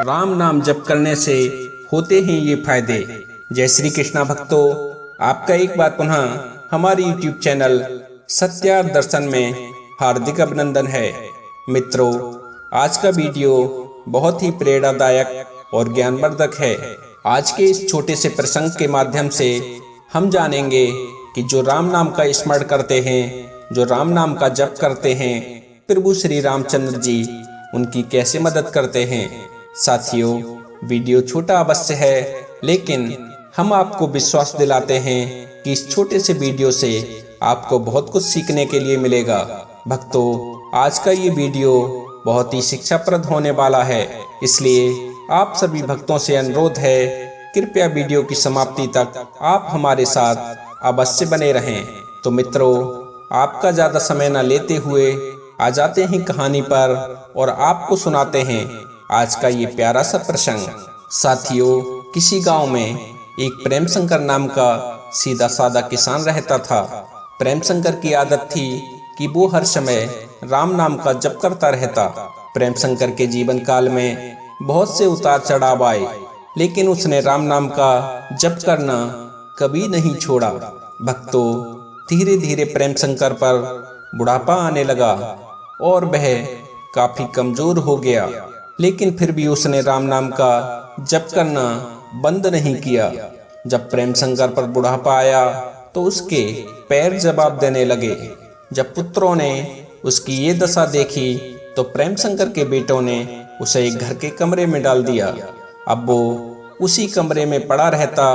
राम नाम जप करने से होते हैं ये फायदे। जय श्री कृष्णा भक्तों, आपका एक बार पुनः हमारे YouTube चैनल सत्यार्थ दर्शन में हार्दिक अभिनंदन है। मित्रों, आज का वीडियो बहुत ही प्रेरणादायक और ज्ञानवर्धक है। आज के इस छोटे से प्रसंग के माध्यम से हम जानेंगे कि जो राम नाम का स्मरण करते हैं, जो राम नाम का जप करते हैं, प्रभु श्री रामचंद्र जी उनकी कैसे मदद करते हैं। साथियों, वीडियो छोटा अवश्य है, लेकिन हम आपको विश्वास दिलाते हैं कि इस छोटे से वीडियो से आपको बहुत कुछ सीखने के लिए मिलेगा। भक्तों, आज का ये वीडियो बहुत ही शिक्षाप्रद होने वाला है, इसलिए आप सभी भक्तों से अनुरोध है, कृपया वीडियो की समाप्ति तक आप हमारे साथ अवश्य बने रहें। तो मित्रों, आपका ज्यादा समय न लेते हुए आ जाते हैं कहानी पर और आपको सुनाते हैं आज का ये प्यारा सा प्रसंग। साथियों, किसी गांव में एक प्रेम शंकर नाम का सीधा साधा किसान रहता था। प्रेम शंकर की आदत थी कि वो हर समय राम नाम का जप करता रहता। प्रेम शंकर के जीवन काल में बहुत से उतार चढ़ाव आए, लेकिन उसने राम नाम का जप करना कभी नहीं छोड़ा। भक्तों, धीरे धीरे प्रेम शंकर पर बुढ़ापा आने लगा और वह काफी कमजोर हो गया, लेकिन फिर भी उसने राम नाम का जप करना बंद नहीं किया। जब प्रेम शंकर पर बुढ़ापा आया तो उसके पैर जवाब देने लगे। जब पुत्रों ने उसकी ये दशा देखी तो प्रेम शंकर के बेटों ने उसे एक घर के कमरे में डाल दिया। अब वो उसी कमरे में पड़ा रहता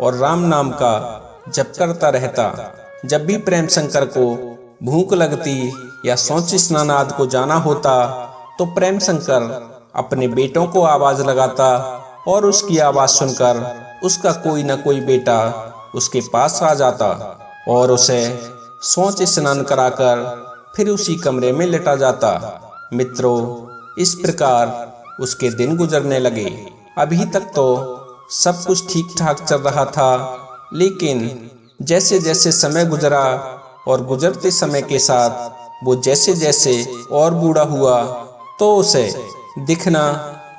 और राम नाम का जप करता रहता। जब भी प्रेम शंकर को भूख लगती या शौच स्नान आदि को जाना होता तो प्रेम शंकर अपने बेटों को आवाज लगाता और उसकी आवाज सुनकर उसका कोई न कोई बेटा उसके पास आ जाता और उसे शौच स्नान कराकर फिर उसी कमरे में लेटा जाता। मित्रों, इस प्रकार उसके दिन गुजरने लगे। अभी तक तो सब कुछ ठीक ठाक चल रहा था, लेकिन जैसे जैसे समय गुजरा और गुजरते समय के साथ वो जैसे जैसे और बूढ़ा हुआ तो उसे दिखना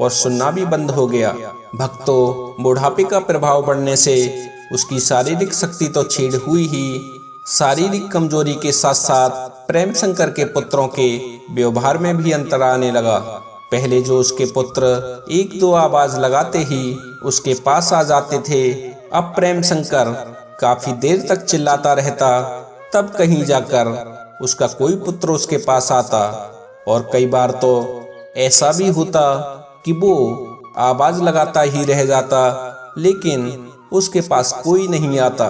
और सुनना भी बंद हो गया। भक्तों, बुढ़ापे का प्रभाव बढ़ने से उसकी शारीरिक शक्ति तो छीड़ हुई ही, शारीरिक कमजोरी के साथ साथ प्रेम शंकर के पुत्रों के व्यवहार में भी अंतर आने लगा। पहले जो उसके पुत्र एक दो आवाज लगाते ही उसके पास आ जाते थे, अब प्रेम शंकर काफी देर तक चिल्लाता रहता, तब कहीं जाकर उसका कोई पुत्र उसके पास आता। और कई बार तो ऐसा भी होता कि वो आवाज लगाता ही रह जाता, लेकिन उसके पास कोई नहीं आता,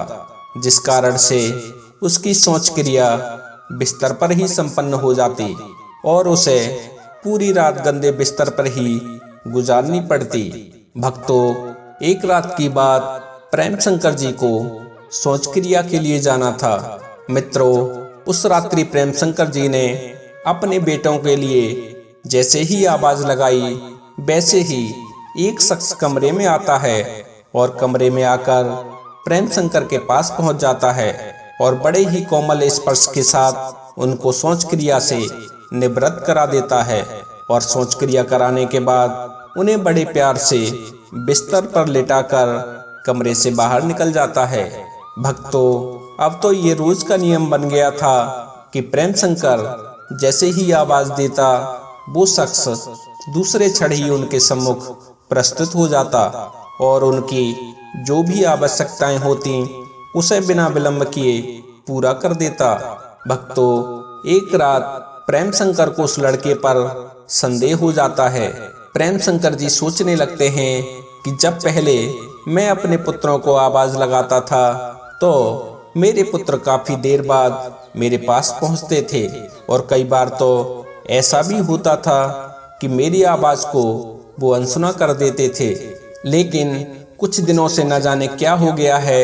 जिस कारण से उसकी सोच क्रिया बिस्तर पर ही संपन्न हो जाती और उसे पूरी रात गंदे बिस्तर पर ही गुजारनी पड़ती। भक्तों, एक रात की बात, प्रेम शंकर जी को सोच क्रिया के लिए जाना था। मित्रों, उस रात्रि प्रेम शंकर जी ने अपने बेटों के लिए जैसे ही आवाज लगाई, वैसे ही एक शख्स कमरे में आता है और कमरे में आकर प्रेम शंकर के पास पहुंच जाता है और बड़े ही कोमल स्पर्श के साथ उनको सोच क्रिया से निवृत्त करा देता है। और सोच क्रिया कराने के बाद उन्हें बड़े प्यार से बिस्तर पर लेटाकर कमरे से बाहर निकल जाता है। भक्तों, अब तो ये रोज का नियम बन गया था कि प्रेम शंकर जैसे ही आवाज देता, वो शख्स दूसरे क्षण ही उनके सम्मुख प्रस्तुत हो जाता और उनकी जो भी आवश्यकताएं होती उसे बिना विलंब किए पूरा कर देता। भक्तों, एक रात प्रेम शंकर को उस लड़के पर संदेह हो जाता है। प्रेम शंकर जी सोचने लगते हैं कि जब पहले मैं अपने पुत्रों को आवाज लगाता था तो मेरे पुत्र काफी देर बाद मेरे पास पहुंचते थे और कई बार तो ऐसा भी होता था कि मेरी आवाज को वो अनसुना कर देते थे, लेकिन कुछ दिनों से न जाने क्या हो गया है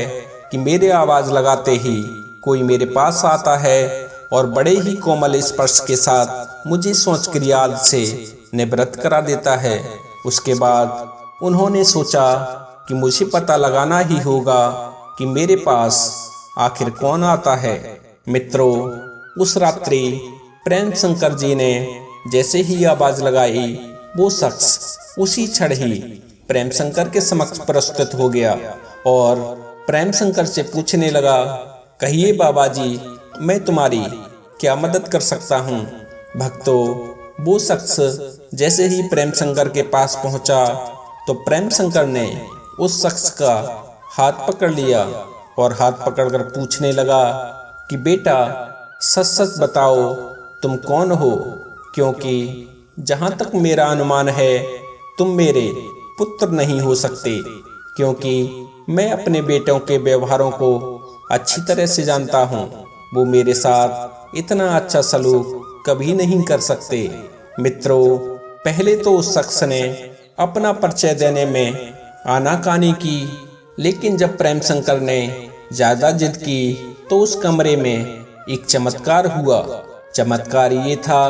कि मेरे आवाज लगाते ही कोई मेरे पास आता है और बड़े ही कोमल स्पर्श के साथ मुझे सोच क्रिया से निवृत्त करा देता है। उसके बाद उन्होंने सोचा कि मुझे पता लगाना ही होगा कि मेरे पास आखिर कौन आता है। मित्रों, उस रात्रि प्रेम शंकर जी ने जैसे ही आवाज लगाई, वो शख्स उसी क्षण ही प्रेम शंकर के समक्ष प्रस्तुत हो गया और प्रेम शंकर से पूछने लगा, कहिए बाबा जी, मैं तुम्हारी क्या मदद कर सकता हूँ। भक्तों, वो शख्स जैसे ही प्रेम शंकर के पास पहुंचा तो प्रेम शंकर ने उस शख्स का हाथ पकड़ लिया और हाथ पकड़कर पूछने लगा कि बेटा, सच सच बताओ तुम कौन हो, क्योंकि जहाँ तक मेरा अनुमान है तुम मेरे पुत्र नहीं हो सकते, क्योंकि मैं अपने बेटों के व्यवहारों को अच्छी तरह से जानता हूँ। वो मेरे साथ इतना अच्छा सलूक कभी नहीं कर सकते। मित्रों, पहले तो उस शख्स ने अपना परिचय देने में आनाकानी की, लेकिन जब प्रेम शंकर ने ज्यादा जिद की तो उस कमरे में एक चमत्कार हुआ। चमत्कार ये था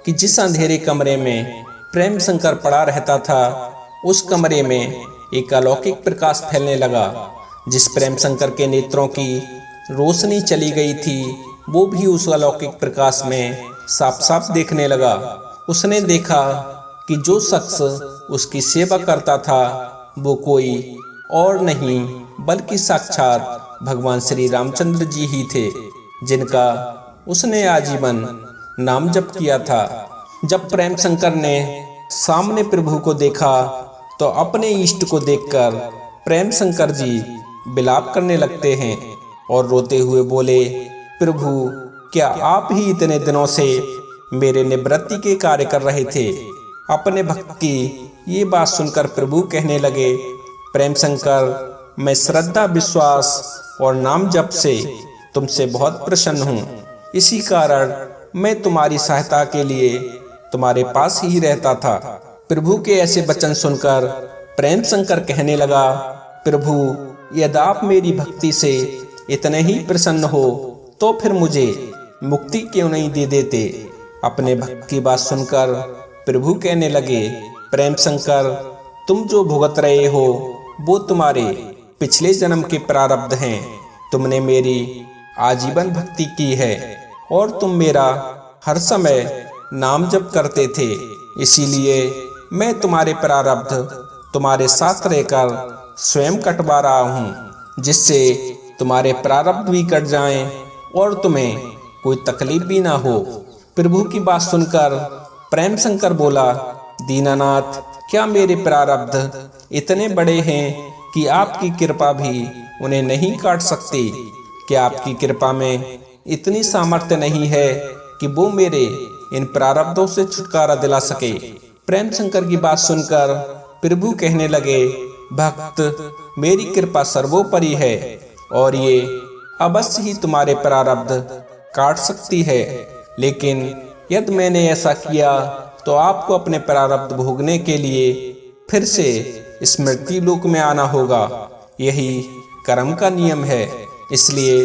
कि जिस अंधेरे कमरे में प्रेम शंकर पड़ा रहता था, उस कमरे में एक अलौकिक प्रकाश फैलने लगा। जिस प्रेम शंकर के नेत्रों की रोशनी चली गई थी, वो भी उस अलौकिक प्रकाश में साफ साफ देखने लगा। उसने देखा कि जो शख्स उसकी सेवा करता था वो कोई और नहीं बल्कि साक्षात भगवान श्री रामचंद्र जी ही थे, जिनका उसने आजीवन नाम जप किया था। जब प्रेम शंकर ने सामने प्रभु को देखा तो अपने इष्ट को देखकर प्रेम शंकर जी विलाप करने लगते हैं और रोते हुए बोले, प्रभु, क्या आप ही इतने दिनों से मेरे निवृत्ति के कार्य कर रहे थे। अपने भक्त की ये बात सुनकर प्रभु कहने लगे, प्रेम शंकर, मैं श्रद्धा, विश्वास और नाम जप से तुमसे बहुत प्रसन्न हूँ। इसी कारण मैं तुम्हारी सहायता के लिए तुम्हारे पास ही रहता था। प्रभु के ऐसे वचन सुनकर प्रेम शंकर कहने लगा, प्रभु, यदि आप मेरी भक्ति से इतने ही प्रसन्न हो तो फिर मुझे मुक्ति क्यों नहीं दे देते। अपने भक्त की बात सुनकर प्रभु कहने लगे, प्रेम शंकर, तुम जो भुगत रहे हो वो तुम्हारे पिछले जन्म के प्रारब्ध हैं। तुमने मेरी आजीवन भक्ति की है और तुम मेरा हर समय नाम जप करते थे, इसीलिए मैं तुम्हारे प्रारब्ध तुम्हारे साथ रहकर स्वयं कटवा रहा हूँ, जिससे तुम्हारे प्रारब्ध भी कट जाएं और तुम्हें कोई तकलीफ भी ना हो। प्रभु की बात सुनकर प्रेम शंकर बोला, दीनानाथ, क्या मेरे प्रारब्ध इतने बड़े हैं कि आपकी कृपा भी उन्हें नहीं काट सकती? क्या आपकी कृपा में इतनी सामर्थ्य नहीं है कि वो मेरे इन प्रारब्धों से छुटकारा दिला सके? प्रेम शंकर की बात सुनकर प्रभु कहने लगे, भक्त, मेरी कृपा सर्वोपरि है और ये अवश्य ही तुम्हारे प्रारब्ध काट सकती है, लेकिन यदि मैंने ऐसा किया तो आपको अपने प्रारब्ध भोगने के लिए फिर से स्मृति लोक में आना होगा। यही कर्म का नियम है, इसलिए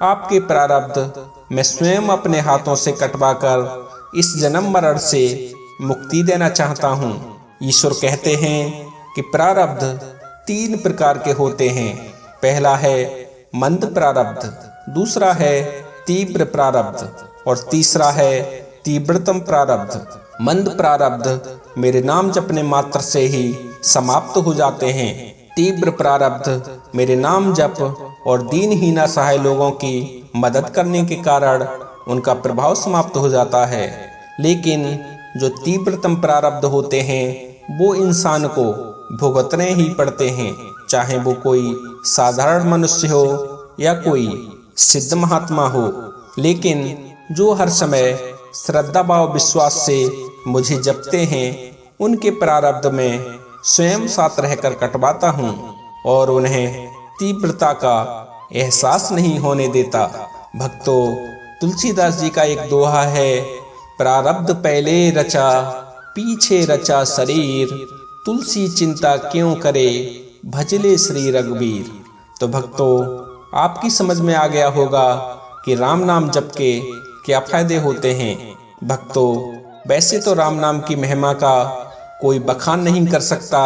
आपके प्रारब्ध मैं स्वयं अपने हाथों से कटवाकर इस जन्म मरण से मुक्ति देना चाहता हूँ। ईश्वर कहते हैं कि प्रारब्ध 3 प्रकार के होते हैं। पहला है मंद प्रारब्ध, दूसरा है तीव्र प्रारब्ध और तीसरा है तीव्रतम प्रारब्ध। मंद प्रारब्ध मेरे नाम जपने मात्र से ही समाप्त हो जाते हैं। तीव्र प्रारब्ध मेरे नाम जप और दीनहीन असहाय लोगों की मदद करने के कारण उनका प्रभाव समाप्त हो जाता है। लेकिन जो तीव्रतम प्रारब्ध होते हैं वो इंसान को भुगतने ही पड़ते हैं, चाहे वो कोई साधारण मनुष्य हो या कोई सिद्ध महात्मा हो। लेकिन जो हर समय श्रद्धा भाव विश्वास से मुझे जपते हैं, उनके प्रारब्ध में स्वयं साथ रहकर कटवाता हूँ और उन्हें तीव्रता का एहसास नहीं होने देता। भक्तों, तुलसीदास जी का एक दोहा है, प्रारब्ध पहले रचा पीछे रचा शरीर, तुलसी चिंता क्यों करे भजले श्री रघुबीर। तो भक्तों, आपकी समझ में आ गया होगा कि राम नाम जप के क्या फायदे होते हैं। भक्तों, वैसे तो राम नाम की महिमा का कोई बखान नहीं कर सकता।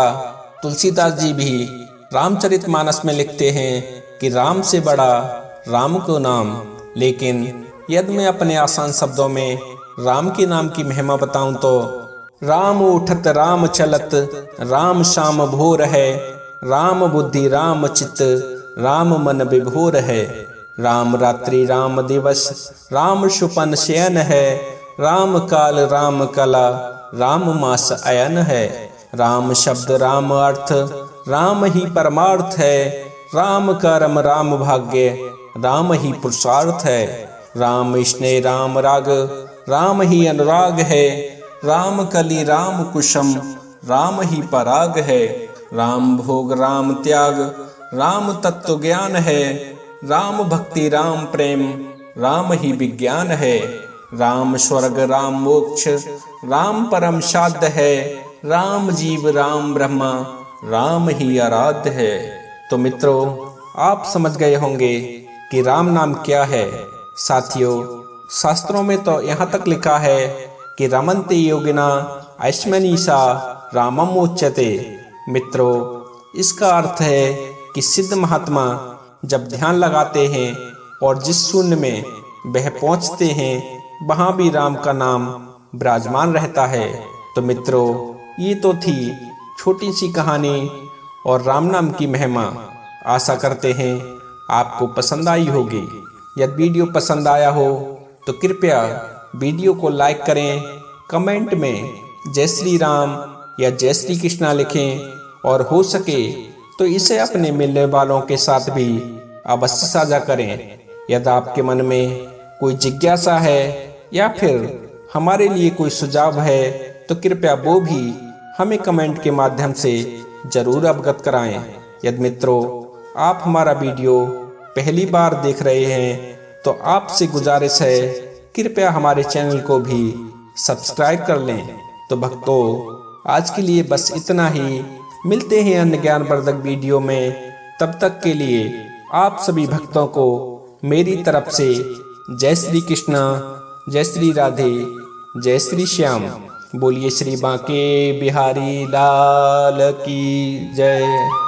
तुलसीदास जी भी रामचरितमानस में लिखते हैं कि राम से बड़ा राम को नाम। लेकिन यदि मैं अपने आसान शब्दों में राम के नाम की महिमा बताऊं तो राम उठत राम चलत राम शाम भोर है, राम बुद्धि राम चित्त राम मन विभोर है। राम रात्रि राम दिवस राम शुपन शयन है, राम काल राम कला राम मास अयन है। राम शब्द राम अर्थ राम ही परमार्थ है, राम कर्म राम भाग्य राम ही पुरुषार्थ है। राम स्नेह राम राग राम ही अनुराग है, राम कली राम कुशम राम ही पराग है। राम भोग राम त्याग राम तत्व ज्ञान है, राम भक्ति राम प्रेम राम ही विज्ञान है। राम स्वर्ग राम मोक्ष राम परम साध्य है, राम जीव राम ब्रह्मा राम ही आराध्य है। तो मित्रों, आप समझ गए होंगे कि राम नाम क्या है। साथियों, शास्त्रों में तो यहाँ तक लिखा है कि रमन्ते योगिना ऐश्मनीषा रामम उच्यते। मित्रों, इसका अर्थ है कि सिद्ध महात्मा जब ध्यान लगाते हैं और जिस शून्य में वह पहुँचते हैं, वहाँ भी राम का नाम विराजमान रहता है। तो मित्रों, ये तो थी छोटी सी कहानी और राम नाम की महिमा। आशा करते हैं आपको पसंद आई होगी। यदि वीडियो पसंद आया हो तो कृपया वीडियो को लाइक करें, कमेंट में जय श्री राम या जय श्री कृष्णा लिखें और हो सके तो इसे अपने मिलने वालों के साथ भी अवश्य साझा करें। यदि आपके मन में कोई जिज्ञासा है या फिर हमारे लिए कोई सुझाव है तो कृपया वो भी हमें कमेंट के माध्यम से जरूर अवगत कराएं। यदि मित्रों, आप हमारा वीडियो पहली बार देख रहे हैं तो आपसे गुजारिश है कृपया हमारे चैनल को भी सब्सक्राइब कर लें। तो भक्तों, आज के लिए बस इतना ही। मिलते हैं अन्य ज्ञानवर्धक वीडियो में। तब तक के लिए आप सभी भक्तों को मेरी तरफ से जय श्री कृष्णा, जय श्री राधे, जय श्री श्याम। बोलिए श्री बांके बिहारी लाल की जय।